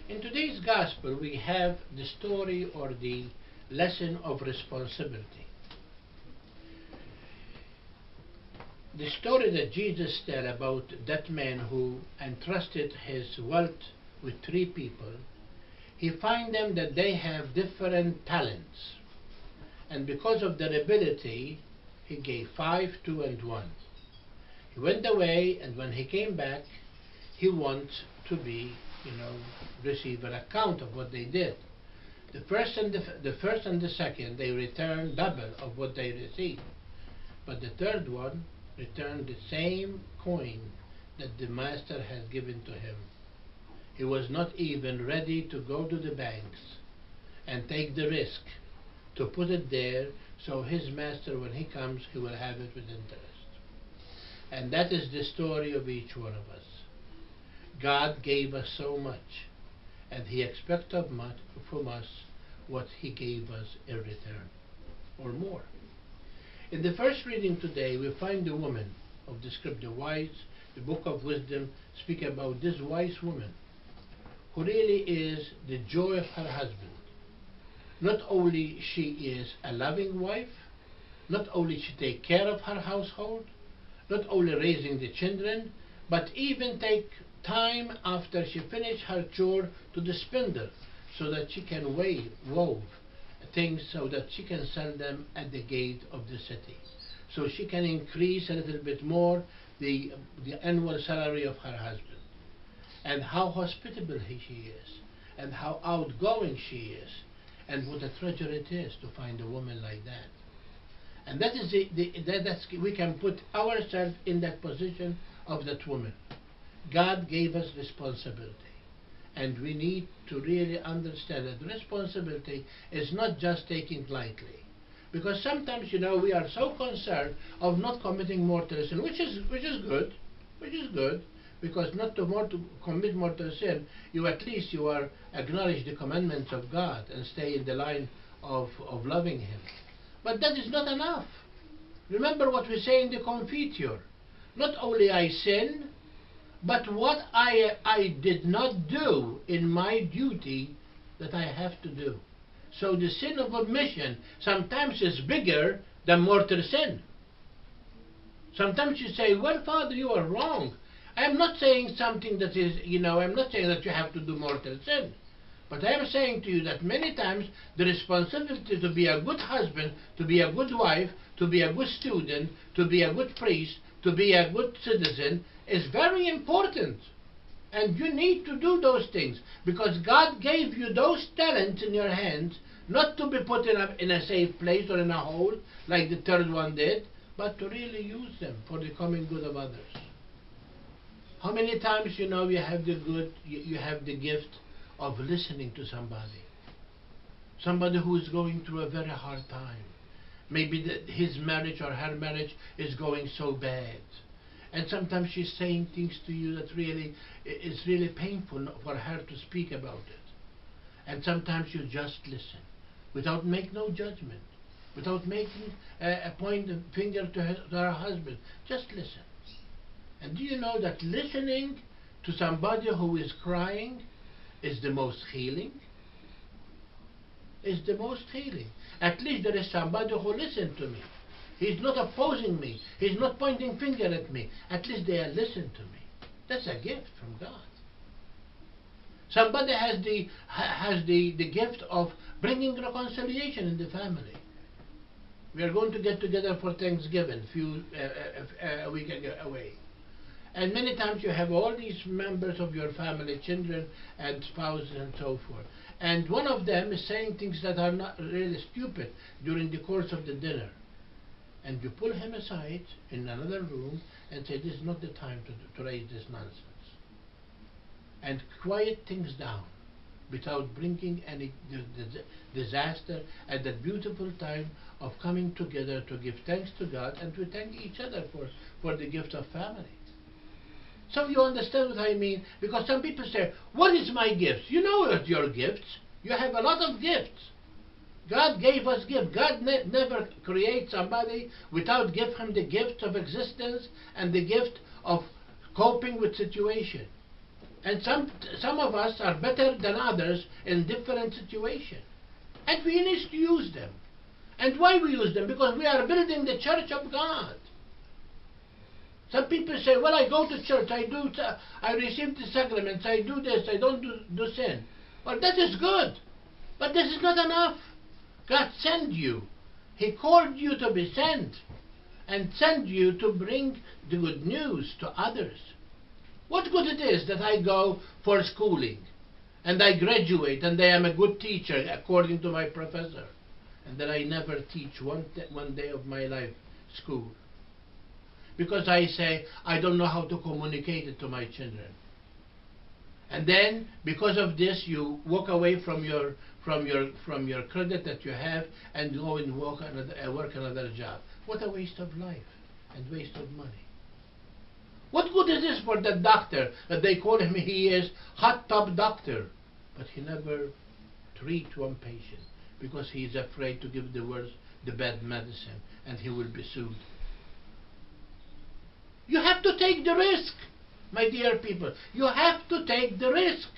In today's gospel, we have the story or the lesson of responsibility. The story that Jesus tells about that man who entrusted his wealth with three people, he finds them that they have different talents. And because of their ability, he gave 5, 2, and 1. He went away, and when he came back, he wants to be, receive an account of what they did. The first and the second, they returned double of what they received. But the third one returned the same coin that the master had given to him. He was not even ready to go to the banks and take the risk to put it there, so his master, when he comes, he will have it with interest. And that is the story of each one of us. God gave us so much, and he expects from us what he gave us in return, or more. In the first reading today, we find the woman of the scripture, wise. The book of wisdom speak about this wise woman who really is the joy of her husband. Not only she is a loving wife, not only she take care of her household, not only raising the children, but even take time after she finish her chore to the spindle so that she can wove things so that she can sell them at the gate of the city. So she can increase a little bit more the annual salary of her husband. And how hospitable she is, and how outgoing she is, and what a treasure it is to find a woman like that. And that is we can put ourselves in that position of that woman. God gave us responsibility, and we need to really understand that responsibility is not just taken lightly. Because sometimes, we are so concerned of not committing mortal sin, which is good, because not to commit mortal sin, you are acknowledge the commandments of God and stay in the line of loving Him. But that is not enough. Remember what we say in the Confiteor. Not only I sin, but what I did not do in my duty that I have to do. So the sin of omission sometimes is bigger than mortal sin. Sometimes you say, well, Father, you are wrong. I'm not saying something that is, I'm not saying that you have to do mortal sin. But I am saying to you that many times the responsibility to be a good husband, to be a good wife, to be a good student, to be a good priest, to be a good citizen is very important. And you need to do those things because God gave you those talents in your hands, not to be put in a safe place or in a hole like the third one did, but to really use them for the common good of others. How many times you have the gift of listening to somebody who is going through a very hard time. Maybe his marriage or her marriage is going so bad, and sometimes she's saying things to you that really is really painful for her to speak about it. And sometimes you just listen without make no judgment, without making a point of finger to her husband. Just listen. And do you know that listening to somebody who is crying is the most healing? Is the most healing. At least there is somebody who listens to me. He's not opposing me. He's not pointing finger at me. At least they are listening to me. That's a gift from God. Somebody has the gift of bringing reconciliation in the family. We are going to get together for Thanksgiving a week away. And many times you have all these members of your family, children and spouses and so forth. And one of them is saying things that are not really stupid during the course of the dinner. And you pull him aside in another room and say, this is not the time to raise this nonsense. And quiet things down without bringing any disaster at that beautiful time of coming together to give thanks to God and to thank each other for the gift of family. So you understand what I mean? Because some people say, what is my gift? You know what your gifts. You have a lot of gifts. God gave us gifts. God never creates somebody without give him the gift of existence and the gift of coping with situation. And some of us are better than others in different situations. And we need to use them. And why we use them? Because we are building the church of God. Some people say, well, I go to church, I receive the sacraments, I do this, I don't do sin. Well, that is good. But this is not enough. God sent you. He called you to be sent. And sent you to bring the good news to others. What good it is that I go for schooling, and I graduate, and I am a good teacher according to my professor, and that I never teach one day of my life school. Because I say, I don't know how to communicate it to my children. And then, because of this, you walk away from your credit that you have and go and work another job. What a waste of life and waste of money. What good is this for that doctor that they call him, he is hot tub doctor, but he never treats one patient because he is afraid to give the bad medicine, and he will be sued. You have to take the risk, my dear people. You have to take the risk.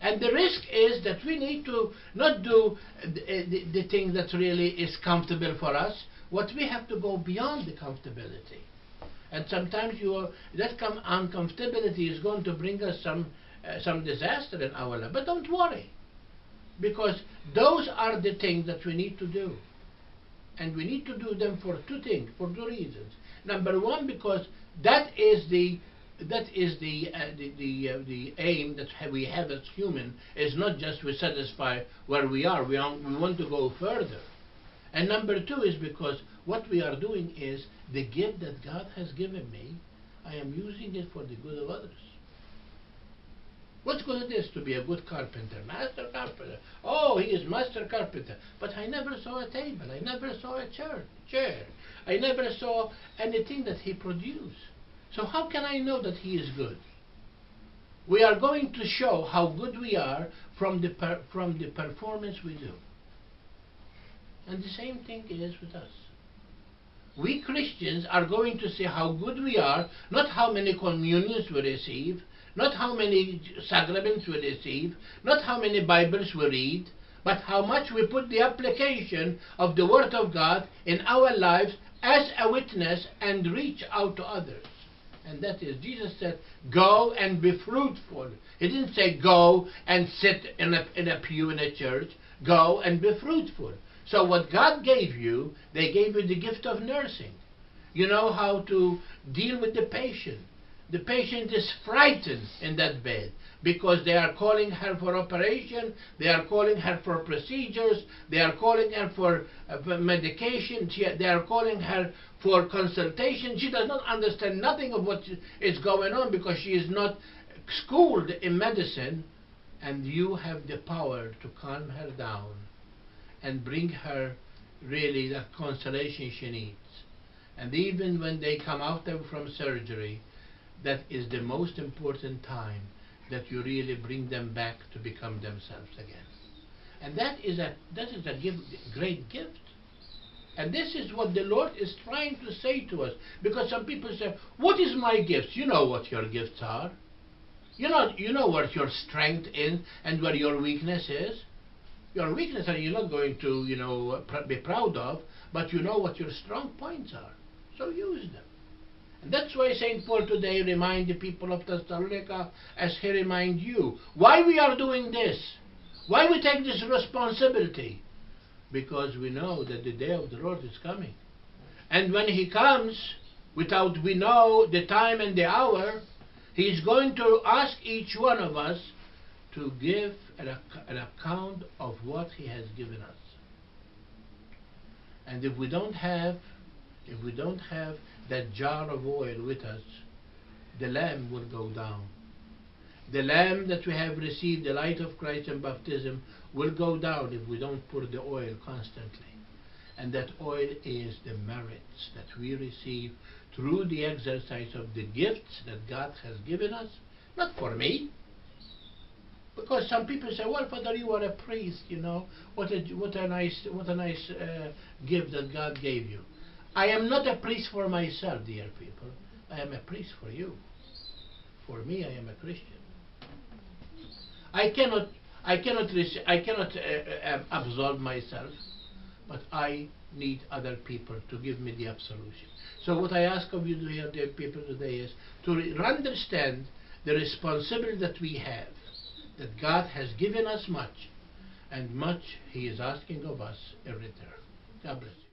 And the risk is that we need to not do the thing that really is comfortable for us. What we have to go beyond the comfortability. And sometimes that uncomfortability is going to bring us some disaster in our life. But don't worry, because those are the things that we need to do. And we need to do them for two reasons. Number one, because that is the aim that we have as human, is not just we satisfy where we are. We want to go further. And number two is because what we are doing is the gift that God has given me, I am using it for the good of others. What good it is to be a good carpenter, master carpenter. Oh, he is master carpenter. But I never saw a table. I never saw a chair. I never saw anything that he produced. So how can I know that he is good? We are going to show how good we are from the performance we do. And the same thing is with us. We Christians are going to see how good we are, not how many communions we receive, not how many sacraments we receive, not how many Bibles we read, but how much we put the application of the Word of God in our lives as a witness and reach out to others. And that is, Jesus said, go and be fruitful. He didn't say go and sit in a pew in a church. Go and be fruitful. So what God gave you, they gave you the gift of nursing. You know how to deal with the patient. The patient is frightened in that bed because they are calling her for operation, they are calling her for procedures, they are calling her for medication, they are calling her for consultation. She does not understand nothing of what is going on because she is not schooled in medicine, and you have the power to calm her down and bring her really the consolation she needs. And even when they come out from surgery, that is the most important time that you really bring them back to become themselves again. And that is a great gift. And this is what the Lord is trying to say to us. Because some people say, what is my gift? You know what your gifts are. You know what your strength is and where your weakness is. Your weakness are you're not going to be proud of, but you know what your strong points are. So use them. And that's why St. Paul today remind the people of Thessalonica as he remind you. Why we are doing this? Why we take this responsibility? Because we know that the day of the Lord is coming. And when he comes, without we know the time and the hour, he is going to ask each one of us to give an account of what he has given us. And if we don't have that jar of oil with us, the lamp will go down. The lamp that we have received, the light of Christ in baptism, will go down if we don't pour the oil constantly. And that oil is the merits that we receive through the exercise of the gifts that God has given us, not for me. Because some people say, well, Father, you are a priest, what a nice gift that God gave you. I am not a priest for myself, dear people. I am a priest for you. For me, I am a Christian. I cannot absolve myself, but I need other people to give me the absolution. So what I ask of you, dear people, today is to understand the responsibility that we have, that God has given us much, and much He is asking of us in return. God bless you.